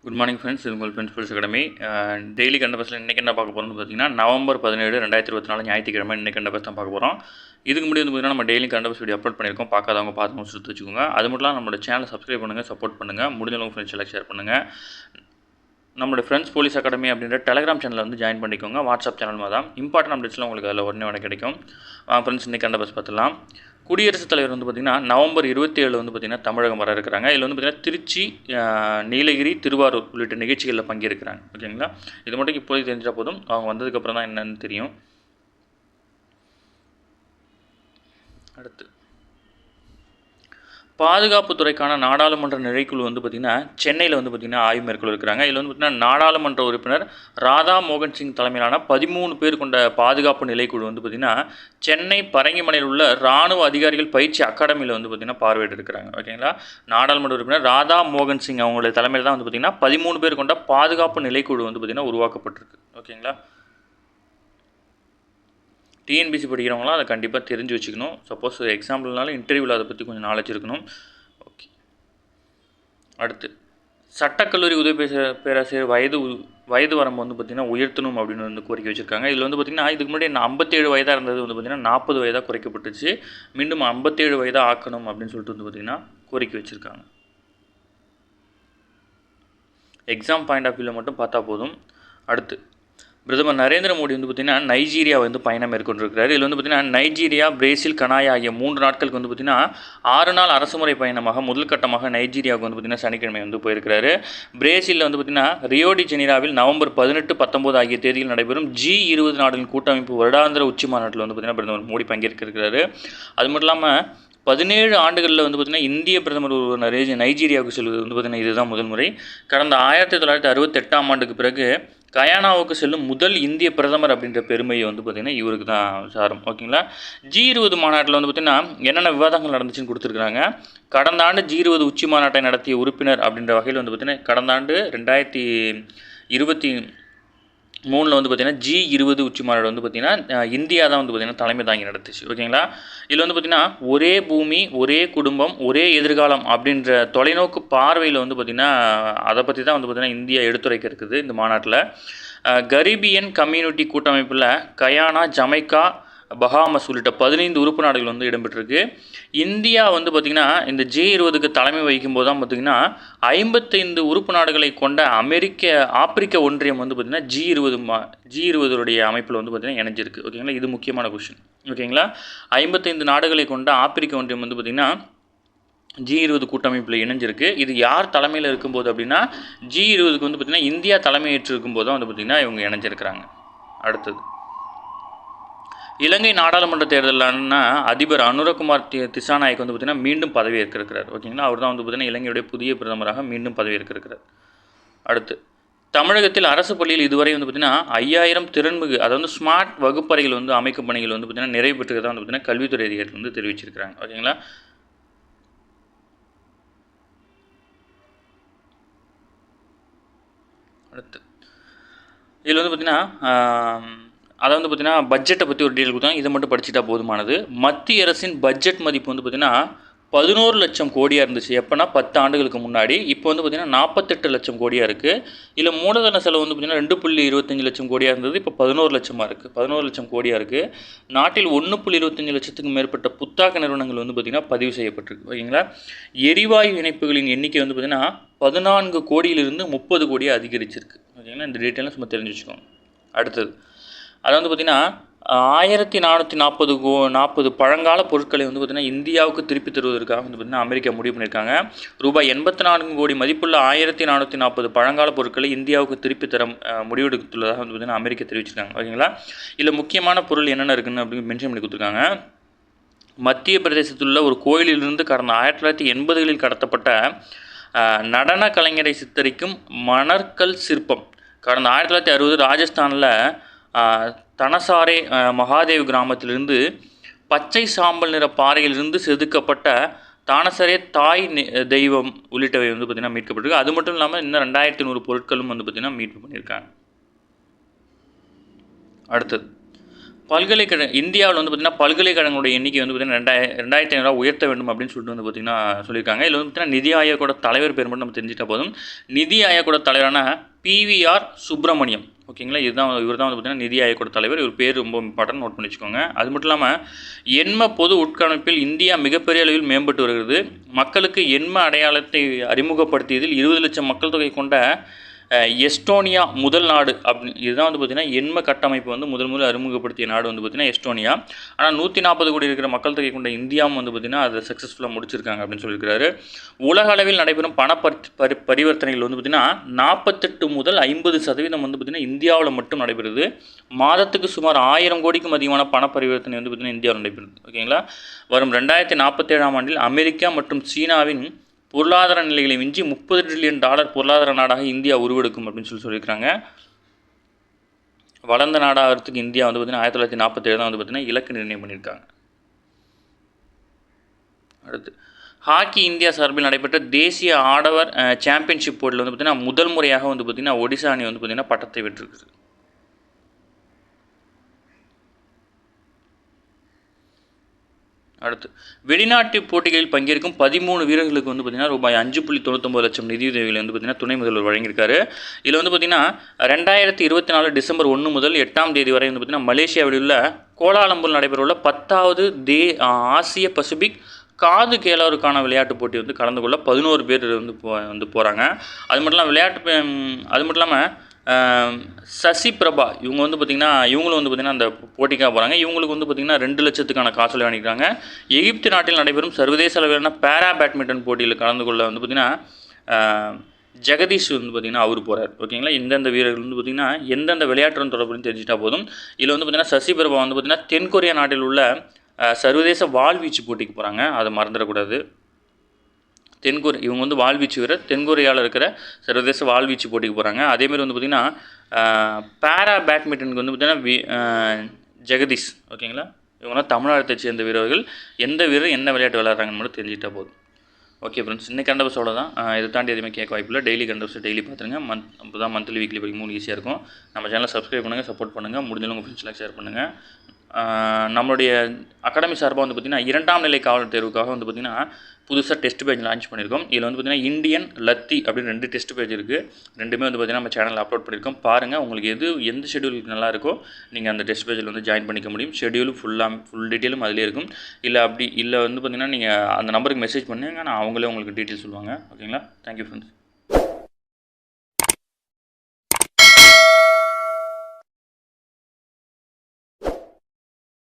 Good morning friends, இது உங்கள் principles academy. Daily கண்டபஸ்ஸில் இன்றைக்கி என்ன பார்க்க போகிறோம்னு பார்த்தீங்கன்னா, நவம்பர் 17, 2024 ஞாயிற்றுக்கிழமை இன்றைக்கி கண்டபஸ் தான் பார்க்க போகிறோம். இதுக்கு முன்னாடி வந்து பார்த்தீங்கன்னா நம்ம டெய்லி கண்டபஸ் வீடியோ அப்லோட் பண்ணியிருக்கோம். பார்க்காதவங்க பார்த்து முடிச்சு வச்சுக்கோங்க. அது மட்டும் இல்லாமல் நம்மளோட சேனலை சப்ஸ்கிரைப் பண்ணுங்கள், சப்போர்ட் பண்ணுங்கள், முடிஞ்சவங்க ஃப்ரெண்ட்ஸ் எல்லாம் ஷேர் பண்ணுங்கள். நம்மளோட ஃப்ரெண்ட்ஸ் போலீஸ் அகாடமி அப்படின்ற டெலிகிராம் சேனலில் வந்து ஜாயின் பண்ணிக்கோங்க. வாட்ஸ்அப் சேனல் மாதிரி தான் இம்பார்ட்டன்ட் அப்டேட்ஸ்லாம் உங்களுக்கு அதில் உடனே கிடைக்கும். ஃப்ரெண்ட்ஸ் இன்றைக்கி கண்டபஸ் பார்த்துலாம். குடியரசுத் தலைவர் வந்து பார்த்திங்கன்னா நவம்பர் 27 வந்து பார்த்திங்கன்னா தமிழகம் வர இருக்கிறாங்க. இதில் வந்து பார்த்திங்கன்னா திருச்சி, நீலகிரி, திருவாரூர் உள்ளிட்ட நிகழ்ச்சிகளில் பங்கேற்கிறாங்க. ஓகேங்களா, இது மட்டும் இப்போதைக்கு தெரிஞ்சால் போதும். அவங்க வந்ததுக்கப்புறம் தான் என்னன்னு தெரியும். அடுத்து பாதுகாப்புத்துறைக்கான நாடாளுமன்ற நிலைக்குழு வந்து பார்த்திங்கன்னா சென்னையில் வந்து பார்த்திங்கன்னா ஆய்வு மேற்கொள்ள இருக்கிறாங்க. இதில் வந்து பார்த்திங்கன்னா நாடாளுமன்ற உறுப்பினர் ராதா மோகன் சிங் தலைமையிலான 13 பேர் கொண்ட பாதுகாப்பு நிலைக்குழு வந்து பார்த்திங்கன்னா சென்னை பரங்கிமலையில் உள்ள இராணுவ அதிகாரிகள் பயிற்சி அகாடமியில் வந்து பார்த்திங்கன்னா பார்வையிட்டு இருக்கிறாங்க. ஓகேங்களா, நாடாளுமன்ற உறுப்பினர் ராதா மோகன் சிங் அவங்களுடைய தலைமையில் தான் வந்து பார்த்திங்கன்னா 13 பேர் கொண்ட பாதுகாப்பு நிலைக்குழு வந்து பார்த்திங்கன்னா உருவாக்கப்பட்டிருக்கு. ஓகேங்களா, டிஎன்பிசி படிக்கிறவங்களாம் அதை கண்டிப்பாக தெரிஞ்சு வச்சுக்கணும். சப்போஸ் எக்ஸாம்பிள்னாலும் இன்டர்வியூவில் அதை பற்றி கொஞ்சம் நாலேஜ் இருக்கணும். ஓகே, அடுத்து சட்டக்கல்லூரி உதவி பேராசிரியர் வயது வரம்பு வந்து பார்த்திங்கன்னா உயர்த்தணும் அப்படின்னு வந்து கோரிக்கை வச்சுருக்காங்க. இதில் வந்து பார்த்திங்கன்னா இதுக்கு முன்னாடி 57 வயதாக இருந்தது வந்து பார்த்திங்கன்னா 40 வயதாக குறைக்கப்பட்டுச்சு. மீண்டும் 57 வயதாக ஆக்கணும் அப்படின்னு சொல்லிட்டு வந்து பார்த்திங்கன்னா கோரிக்கை வச்சுருக்காங்க. எக்ஸாம் பாயிண்ட் ஆஃப் வியூவில் மட்டும் பார்த்தா போதும். அடுத்து பிரதமர் நரேந்திர மோடி வந்து பார்த்திங்கன்னா நைஜீரியா வந்து பயணம் மேற்கொண்டிருக்கிறார். இதில் வந்து பார்த்திங்கன்னா நைஜீரியா, பிரேசில், கனாயா ஆகிய 3 நாட்களுக்கு வந்து பார்த்திங்கன்னா 6 நாள் அரசுமுறை பயணமாக முதல் கட்டமாக நைஜீரியாவுக்கு வந்து பார்த்திங்கன்னா சனிக்கிழமை வந்து போயிருக்கிறாரு. பிரேசிலில் வந்து பார்த்திங்கன்னா ரியோ டி ஜெனீரோவில் நவம்பர் 18, 19 ஆகிய தேதியில் நடைபெறும் G20 நாடுகளின் கூட்டமைப்பு வருடாந்திர உச்சி மாநாட்டில் வந்து பார்த்திங்கன்னா பிரதமர் மோடி பங்கேற்க இருக்கிறாரு. அது மட்டும் இல்லாமல் 17 ஆண்டுகளில் வந்து பார்த்திங்கன்னா இந்திய பிரதமர் ஒரு நைஜீரியாவுக்கு செல்வது வந்து பார்த்திங்கன்னா இதுதான் முதல் முறை. கடந்த 1968ஆம் ஆண்டுக்கு பிறகு கயானாவுக்கு செல்லும் முதல் இந்திய பிரதமர் அப்படின்ற பெருமையை வந்து பார்த்திங்கன்னா இவருக்கு தான் சாரும். ஓகேங்களா, G20 மாநாட்டில் வந்து பார்த்திங்கன்னா என்னென்ன விவாதங்கள் நடந்துச்சுன்னு கொடுத்துருக்குறாங்க. கடந்த ஆண்டு G20 உச்சி மாநாட்டை நடத்திய உறுப்பினர் அப்படின்ற வகையில் வந்து பார்த்திங்கன்னா கடந்த ஆண்டு 2023 வந்து பார்த்திங்கன்னா G20 உச்சி மாநாடு வந்து பார்த்திங்கன்னா இந்தியா தான் வந்து பார்த்திங்கன்னா தலைமை தாங்கி நடத்துச்சு. ஓகேங்களா, இதில் வந்து பார்த்திங்கன்னா ஒரே பூமி, ஒரே குடும்பம், ஒரே எதிர்காலம் அப்படின்ற தொலைநோக்கு பார்வையில் வந்து பார்த்திங்கன்னா அதை பற்றி தான் வந்து பார்த்திங்கன்னா இந்தியா எடுத்துரைக்க இருக்குது இந்த மாநாட்டில். கரீபியன் கம்யூனிட்டி கூட்டமைப்பில் கயானா, ஜமைக்கா, பஹாமஸ் உள்ளிட்ட 15 உறுப்பு நாடுகள் வந்து இடம்பெற்றிருக்கு. இந்தியா வந்து பார்த்திங்கன்னா இந்த G20க்கு தலைமை வகிக்கும்போது தான் பார்த்திங்கன்னா 55 உறுப்பு நாடுகளை கொண்ட ஆப்பிரிக்க ஒன்றியம் வந்து பார்த்திங்கன்னா G20 அமைப்பில் வந்து பார்த்திங்கன்னா இணைஞ்சிருக்கு. ஓகேங்களா, இது முக்கியமான கொஷின். ஓகேங்களா, 55 நாடுகளை கொண்ட ஆப்பிரிக்க ஒன்றியம் வந்து பார்த்திங்கன்னா G20 கூட்டமைப்பில் இணைஞ்சிருக்கு. இது யார் தலைமையில் இருக்கும்போது அப்படின்னா G20க்கு வந்து பார்த்திங்கன்னா இந்தியா தலைமையேற்று இருக்கும்போது தான் வந்து பார்த்திங்கன்னா இவங்க இணைஞ்சிருக்கிறாங்க. அடுத்தது இலங்கை நாடாளுமன்ற தேர்தலான அதிபர் அனுரகுமார் திசாநாயக் வந்து பார்த்திங்கன்னா மீண்டும் பதவி ஏற்கிறார். ஓகேங்களா, அவர் தான் வந்து பார்த்திங்கன்னா இலங்கையுடைய புதிய பிரதமராக மீண்டும் பதவி ஏற்கிறார். அடுத்து தமிழகத்தில் அரசு பள்ளியில் இதுவரை வந்து பார்த்திங்கன்னா 5000 திறன்மிகு அதாவது ஸ்மார்ட் வகுப்பறைகள் வந்து அமைக்கும் பணிகள் வந்து பார்த்திங்கன்னா நிறைவு பெற்றதாக வந்து பார்த்திங்கன்னா கல்வித்துறை அதிகாரிகள் வந்து தெரிவிச்சிருக்கிறாங்க. ஓகேங்களா, அடுத்து இதில் வந்து பார்த்திங்கன்னா அதை வந்து பார்த்திங்கன்னா பட்ஜெட்டை பற்றி ஒரு டீல் கொடுத்தாங்க. இதை மட்டும் படிச்சுட்டா போதுமானது. மத்திய அரசின் பட்ஜெட் மதிப்பு வந்து பார்த்திங்கன்னா 11 லட்சம் கோடியாக இருந்துச்சு. எப்போனா 10 ஆண்டுகளுக்கு முன்னாடி. இப்போ வந்து பார்த்திங்கன்னா 48 லட்சம் கோடியாக இருக்குது. இதில் மூலதன செலவு வந்து பார்த்திங்கன்னா 2.25 லட்சம் கோடியாக இருந்தது. இப்போ 11 லட்சமாக இருக்குது. 11 லட்சம் கோடியாக இருக்குது. நாட்டில் 1.25 லட்சத்துக்கும் மேற்பட்ட புத்தாக்க நிறுவனங்கள் வந்து பார்த்திங்கன்னா பதிவு செய்யப்பட்டிருக்கு. ஓகேங்களா, எரிவாயு இணைப்புகளின் எண்ணிக்கை வந்து பார்த்திங்கன்னா 14 கோடியிலிருந்து 30 கோடியாக அதிகரிச்சிருக்கு. ஓகேங்களா, இந்த டீட்டெயிலாம் சும்மா தெரிஞ்சு வச்சுக்கோங்க. அடுத்தது அது வந்து பார்த்திங்கன்னா 1440 பழங்கால பொருட்களை வந்து பார்த்திங்கன்னா இந்தியாவுக்கு திருப்பி தருவதற்காக வந்து பார்த்திங்கன்னா அமெரிக்கா முடிவு பண்ணியிருக்காங்க. ரூபாய் 84 கோடி மதிப்புள்ள 1440 பழங்கால பொருட்களை இந்தியாவுக்கு திருப்பி தர முடிவெடுத்துள்ளதாக வந்து பார்த்திங்கன்னா அமெரிக்கா தெரிவிச்சிருக்காங்க. ஓகேங்களா, இதில் முக்கியமான பொருள் என்னென்ன இருக்குன்னு அப்படின்னு மென்ஷன் பண்ணி கொடுத்துருக்காங்க. மத்திய பிரதேசத்தில் உள்ள ஒரு கோயிலிலிருந்து கடந்த 1980களில் கடத்தப்பட்ட நடன கலைஞரை சித்தரிக்கும் மணற்கல் சிற்பம் கடந்த 1960 ராஜஸ்தானில் தனசாரே மகாதேவ் கிராமத்திலிருந்து பச்சை சாம்பல் நிற பாறையிலிருந்து செதுக்கப்பட்ட தானசரே தாய் தெய்வம் உள்ளிட்டவை வந்து பார்த்திங்கன்னா மீட்கப்பட்டிருக்கு. அது மட்டும் இல்லாமல் இன்னும் 2100 பொருட்களும் வந்து பார்த்திங்கன்னா மீட்பு பண்ணியிருக்காங்க. அடுத்தது இந்தியாவில் வந்து பார்த்திங்கன்னா பல்கலைக்கழகங்களுடைய எண்ணிக்கை வந்து பார்த்திங்கன்னா 2500 உயர்த்த வேண்டும் அப்படின்னு சொல்லிட்டு வந்து பார்த்திங்கன்னா சொல்லியிருக்காங்க. இதில் வந்து பார்த்திங்கன்னா நிதி ஆயோகோட தலைவர் பேர் மட்டும் நம்ம தெரிஞ்சிட்டா போதும். நிதி ஆயோகோட தலைவரான பிவிஆர் சுப்பிரமணியம், ஓகேங்களா, இவர் தான் வந்து பார்த்திங்கன்னா நிதி ஆயோகோட தலைவர். இவர் பேர் ரொம்ப இம்பார்ட்டன்ட், நோட் பண்ணி வச்சுக்கோங்க. அது மட்டும் இல்லாமல் எண்ம பொது உட்கணப்பில் இந்தியா மிகப்பெரிய அளவில் மேம்பட்டு வருகிறது. மக்களுக்கு எண்ம அடையாளத்தை அறிமுகப்படுத்தியதில் 20 லட்சம் மக்கள் தொகை கொண்ட எஸ்டோனியா முதல் நாடு இதுதான் வந்து பார்த்திங்கன்னா எண்ம கட்டமைப்பு வந்து முதல் அறிமுகப்படுத்திய நாடு வந்து பார்த்திங்கன்னா எஸ்டோனியா. ஆனால் 140 கோடி இருக்கிற மக்கள் தொகை கொண்ட இந்தியாவும் வந்து பார்த்திங்கன்னா அதை சக்ஸஸ்ஃபுல்லாக முடிச்சிருக்காங்க அப்படின்னு சொல்லியிருக்கிறாரு. உலக அளவில் நடைபெறும் பண பரிவர்த்தனைகள் வந்து பார்த்திங்கன்னா 48 முதல் 50% வந்து பார்த்திங்கன்னா இந்தியாவில் மட்டும் நடைபெறுது. மாதத்துக்கு சுமார் 1000 கோடிக்கும் அதிகமான பண பரிவர்த்தனை வந்து பார்த்திங்கன்னா இந்தியாவில் நடைபெறுது. ஓகேங்களா. வரும் 2047ஆம் ஆண்டில் அமெரிக்கா மற்றும் சீனாவின் பொருளாதார நிலைகளை மிஞ்சி $30 ட்ரில்லியன் பொருளாதார நாடாக இந்தியா உருவெடுக்கும் அப்படின்னு சொல்லியிருக்காங்க. வளர்ந்த நாடாகிறதுக்கு இந்தியா வந்து பார்த்திங்கன்னா 1947 தான் வந்து பார்த்திங்கன்னா இலக்கு நிர்ணயம் பண்ணியிருக்காங்க. அடுத்து ஹாக்கி இந்தியா சார்பில் நடைபெற்ற தேசிய ஆடவர் சாம்பியன்ஷிப் போட்டியில் வந்து பார்த்திங்கன்னா முதல் முறையாக வந்து பார்த்திங்கன்னா ஒடிசா அணி வந்து பார்த்திங்கன்னா பட்டத்தை வெற்றிருக்குது. அடுத்து வெளிநாட்டு போட்டிகளில் பங்கேற்கும் 13 வீரர்களுக்கு வந்து பார்த்திங்கன்னா ரூபாய் 5.99 லட்சம் நிதியுதவிகளை வந்து பார்த்திங்கன்னா துணை முதல்வர் வழங்கியிருக்காரு. இதில் வந்து பார்த்திங்கன்னா 2024 டிசம்பர் 1 முதல் 8ஆம் தேதி வரை வந்து பார்த்திங்கன்னா மலேசியாவில் உள்ள கோலாலம்பூர் நடைபெறவுள்ள 10வது ஆசிய பசிபிக் காது கேளோருக்கான விளையாட்டு போட்டி வந்து கலந்து கொள்ள 11 பேர் வந்து போகிறாங்க. அது மட்டும் இல்லாமல் சசி பிரபா இவங்க வந்து பார்த்திங்கன்னா இவங்களும் வந்து பார்த்திங்கன்னா அந்த போட்டிக்காக போகிறாங்க. இவங்களுக்கு வந்து பார்த்திங்கன்னா 2 லட்சத்துக்கான காசோலை வாங்கிக்கிறாங்க. எகிப்து நாட்டில் நடைபெறும் சர்வதேச அளவிலான பேரா பேட்மிண்டன் போட்டியில் கலந்து கொள்ள வந்து பார்த்திங்கன்னா ஜெகதீஷ் வந்து பார்த்திங்கன்னா அவர் போகிறார். ஓகேங்களா. எந்தெந்த வீரர்கள் வந்து பார்த்திங்கன்னா எந்தெந்த விளையாட்டுடன் தொடர்புன்னு தெரிஞ்சிட்டா போதும். இதில் வந்து பார்த்திங்கன்னா சசி பிரபா வந்து பார்த்திங்கன்னா தென்கொரியா நாட்டில் உள்ள சர்வதேச வாள்வீச்சு போட்டிக்கு போகிறாங்க, அதை மறந்துடக்கூடாது. இவங்க வந்து வாள்வீச்சு வீரர், தென்கொரியாவில் இருக்கிற சர்வதேச வாள்வீச்சு போட்டிக்கு போகிறாங்க. அதேமாதிரி வந்து பார்த்திங்கன்னா பேரா பேட்மிண்டனுக்கு வந்து பார்த்திங்கன்னா ஜெகதீஷ், ஓகேங்களா. இவங்களாம் தமிழ்நாட்டை சேர்ந்த வீரர்கள். எந்த வீரர் என்ன விளையாட்டு விளையாடுறாங்கன்னு மட்டும் தெரிஞ்சிட்டா போதும். ஓகே ஃப்ரெண்ட்ஸ், இன்னைக்கு கரண்ட் அஃபேர்ஸ் அவ்வளோதான். இதை தாண்டி எதுவுமே கேட்க வாய்ப்பில்லை. டெய்லி கரண்ட் அஃபேர்ஸ் டெய்லி பார்த்துருங்க. அப்போ தான் மந்த்லி வீக்லி படிக்கும் ஈஸியாக இருக்கும். நம்ம சேனலை சப்ஸ்கிரைப் பண்ணுங்கள், சப்போர்ட் பண்ணுங்கள், முடிஞ்சவங்க உங்கள் ஃப்ரெண்ட்ஸ்லாம் ஷேர் பண்ணுங்கள். நம்மளுடைய அகாடமி சார்பாக வந்து பார்த்திங்கன்னா 2ஆம் நிலை காவலர் தேர்வுக்காக வந்து பார்த்திங்கன்னா புதுசாக டெஸ்ட் பேஜ் லான்ச் பண்ணியிருக்கோம். இதில் வந்து பார்த்திங்கன்னா இந்தியன் லத்தி அப்படின்னு 2 டெஸ்ட் பேஜ் இருக்குது. ரெண்டுமே வந்து பார்த்திங்கன்னா நம்ம சேனலில் அப்லோட் பண்ணியிருக்கோம். பாருங்கள், உங்களுக்கு எந்த ஷெடியூல் நல்லா இருக்கோ நீங்கள் அந்த டெஸ்ட் பேஜில் வந்து ஜாயின் பண்ணிக்க முடியும். ஷெடியூலும் ஃபுல் டீட்டெயிலும் அதிலே இருக்கும். இல்லை வந்து பார்த்திங்கன்னா நீங்கள் அந்த நம்பருக்கு மெசேஜ் பண்ணுங்கள், நான் அவங்களே உங்களுக்கு டீட்டெயில் சொல்லுவாங்க. ஓகேங்களா. Thank you friends.